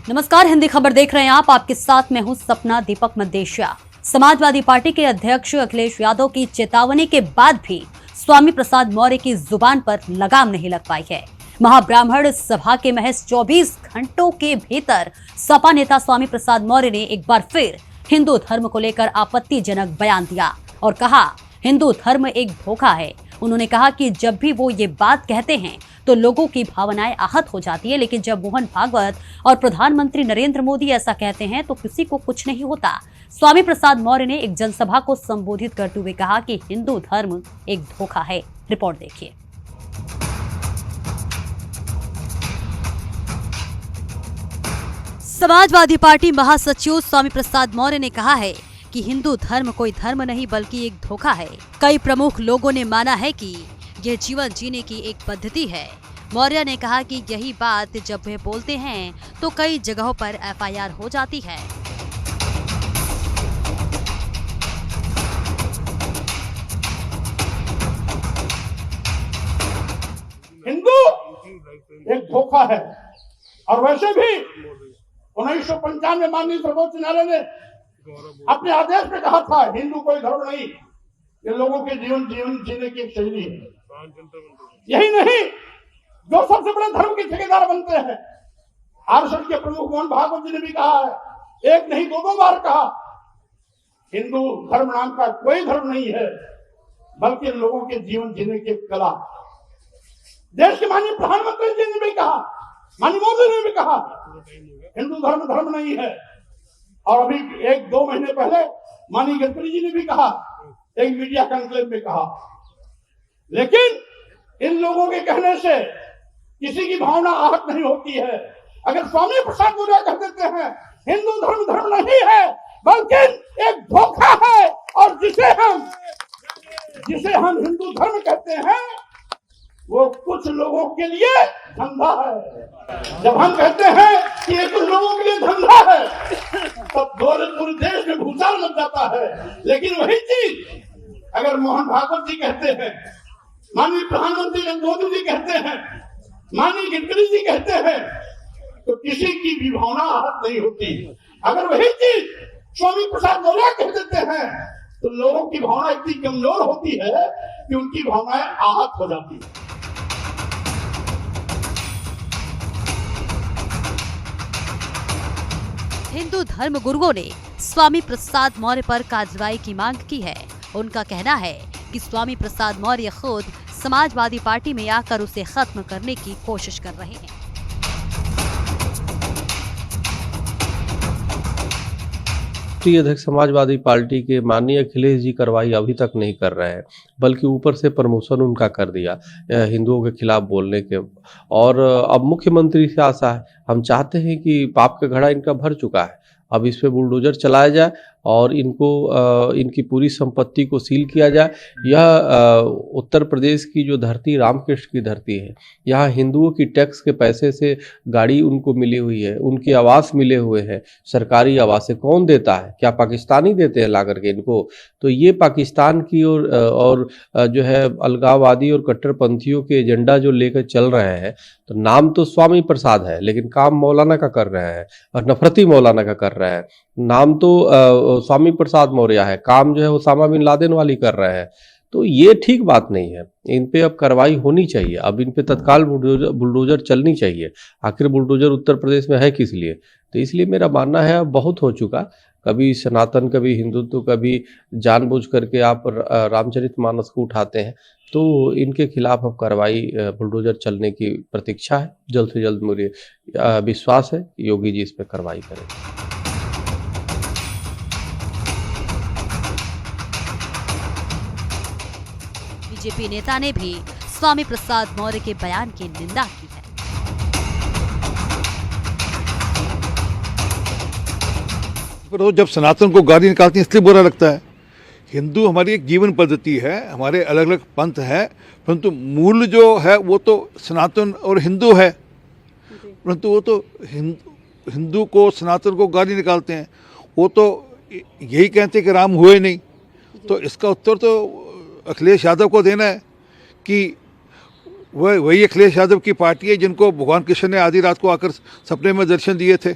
नमस्कार, हिंदी खबर देख रहे हैं आप। आपके साथ मैं हूं सपना दीपक मदेशिया। समाजवादी पार्टी के अध्यक्ष अखिलेश यादव की चेतावनी के बाद भी स्वामी प्रसाद मौर्य की जुबान पर लगाम नहीं लग पाई है। महाब्राह्मण सभा के महज 24 घंटों के भीतर सपा नेता स्वामी प्रसाद मौर्य ने एक बार फिर हिंदू धर्म को लेकर आपत्तिजनक बयान दिया और कहा हिंदू धर्म एक धोखा है। उन्होंने कहा कि जब भी वो ये बात कहते हैं तो लोगों की भावनाएं आहत हो जाती है, लेकिन जब मोहन भागवत और प्रधानमंत्री नरेंद्र मोदी ऐसा कहते हैं तो किसी को कुछ नहीं होता। स्वामी प्रसाद मौर्य ने एक जनसभा को संबोधित करते हुए कहा कि हिंदू धर्म एक धोखा है। रिपोर्ट देखिए। समाजवादी पार्टी महासचिव स्वामी प्रसाद मौर्य ने कहा है कि हिंदू धर्म कोई धर्म नहीं बल्कि एक धोखा है। कई प्रमुख लोगों ने माना है कि यह जीवन जीने की एक पद्धति है। मौर्य ने कहा कि यही बात जब वे बोलते हैं तो कई जगहों पर एफआईआर हो जाती है। हिंदू एक धोखा है। और वैसे भी 1995 में माननीय सर्वोच्च न्यायालय ने अपने आदेश में कहा था हिंदू कोई धर्म नहीं, ये लोगों के जीवन जीने की एक शैली है। यही नहीं, जो सबसे बड़े धर्म के ठेकेदार बनते हैं, आरएसएस के प्रमुख मोहन भागवत जी ने भी कहा है, एक नहीं दो बार कहा, हिंदू धर्म नाम का कोई धर्म नहीं है बल्कि लोगों के जीवन जीने की एक कला। देश के माननीय प्रधानमंत्री जी ने भी कहा, माननीय मोदी ने भी कहा हिंदू धर्म नहीं है। और अभी 1-2 महीने पहले माननीय गडकरी जी ने भी कहा, एक मीडिया कॉन्क्लेव में कहा। लेकिन इन लोगों के कहने से किसी की भावना आहत नहीं होती है। अगर स्वामी प्रसाद मौर्य कह देते हैं हिंदू धर्म नहीं है बल्कि एक धोखा है, और जिसे हम हिंदू धर्म कहते हैं वो कुछ लोगों के लिए धंधा है। जब हम कहते हैं कि ये कुछ लोगों के लिए धंधा है तब पूरे देश में भूचाल मच जाता है। लेकिन वही चीज अगर मोहन भागवत जी कहते हैं, माननीय प्रधानमंत्री मोदी जी कहते हैं, माननीय गडकरी जी कहते हैं, तो किसी की भी भावना आहत नहीं होती। अगर वही चीज स्वामी प्रसाद मौर्य कह देते हैं तो लोगों की भावना इतनी कमजोर होती है कि उनकी भावनाएं आहत हो जाती है। हिंदू धर्म गुरुओं ने स्वामी प्रसाद मौर्य पर कार्रवाई की मांग की है। उनका कहना है कि स्वामी प्रसाद मौर्य खुद समाजवादी पार्टी में आकर उसे खत्म करने की कोशिश कर रहे हैं। राष्ट्रीय अध्यक्ष समाजवादी पार्टी के माननीय अखिलेश जी कार्रवाई अभी तक नहीं कर रहे हैं, बल्कि ऊपर से प्रमोशन उनका कर दिया हिंदुओं के खिलाफ बोलने के। और अब मुख्यमंत्री से आशा है, हम चाहते हैं कि पाप का घड़ा इनका भर चुका है, अब इस पे बुलडोजर चलाया जाए और इनकी पूरी संपत्ति को सील किया जाए। यह उत्तर प्रदेश की जो धरती रामकृष्ण की धरती है, यहाँ हिंदुओं की टैक्स के पैसे से गाड़ी उनको मिली हुई है, उनके आवास मिले हुए हैं, सरकारी आवास कौन देता है? क्या पाकिस्तानी देते हैं ला करके इनको? तो ये पाकिस्तान की और जो है अलगाववादी और कट्टरपंथियों के एजेंडा जो लेकर चल रहे हैं, तो नाम तो स्वामी प्रसाद है लेकिन काम मौलाना का कर रहे हैं और नफरती मौलाना का कर रहे हैं। नाम तो स्वामी प्रसाद मौर्य है, काम जो है ओसामा बिन लादेन वाली कर रहे हैं। तो ये ठीक बात नहीं है। इन पे अब कार्रवाई होनी चाहिए, अब इन पे तत्काल बुलडोजर चलनी चाहिए। आखिर बुलडोजर उत्तर प्रदेश में है किस लिए? तो इसलिए मेरा मानना है अब बहुत हो चुका। कभी सनातन, कभी हिंदुत्व, कभी जानबूझ करके आप रामचरितमानस को उठाते हैं। तो इनके खिलाफ अब कार्रवाई बुलडोजर चलने की प्रतीक्षा है। जल्द से जल्द मुझे विश्वास है योगी जी इस पर कार्रवाई करेंगे। बीजेपी नेता ने भी स्वामी प्रसाद मौर्य के बयान की निंदा की है। तो जब सनातन को गाली निकालती है इसलिए बुरा लगता है। हिंदू हमारी एक जीवन पद्धति है, हमारे अलग अलग पंथ है, परंतु मूल जो है वो तो सनातन और हिंदू है। परंतु वो तो हिंदू को, सनातन को गाली निकालते हैं। वो तो यही कहते हैं कि राम हुए नहीं। तो इसका उत्तर तो अखिलेश यादव को देना है कि वही अखिलेश यादव की पार्टी है जिनको भगवान कृष्ण ने आधी रात को आकर सपने में दर्शन दिए थे।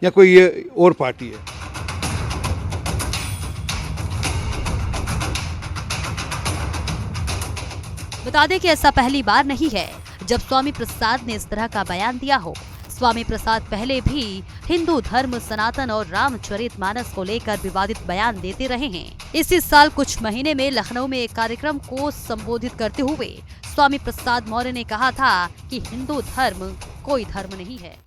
या कोई ये और पार्टी है। बता दें कि ऐसा पहली बार नहीं है जब स्वामी प्रसाद ने इस तरह का बयान दिया हो। स्वामी प्रसाद पहले भी हिंदू धर्म, सनातन और रामचरितमानस को लेकर विवादित बयान देते रहे हैं। इसी साल कुछ महीने में लखनऊ में एक कार्यक्रम को संबोधित करते हुए स्वामी प्रसाद मौर्य ने कहा था कि हिंदू धर्म कोई धर्म नहीं है।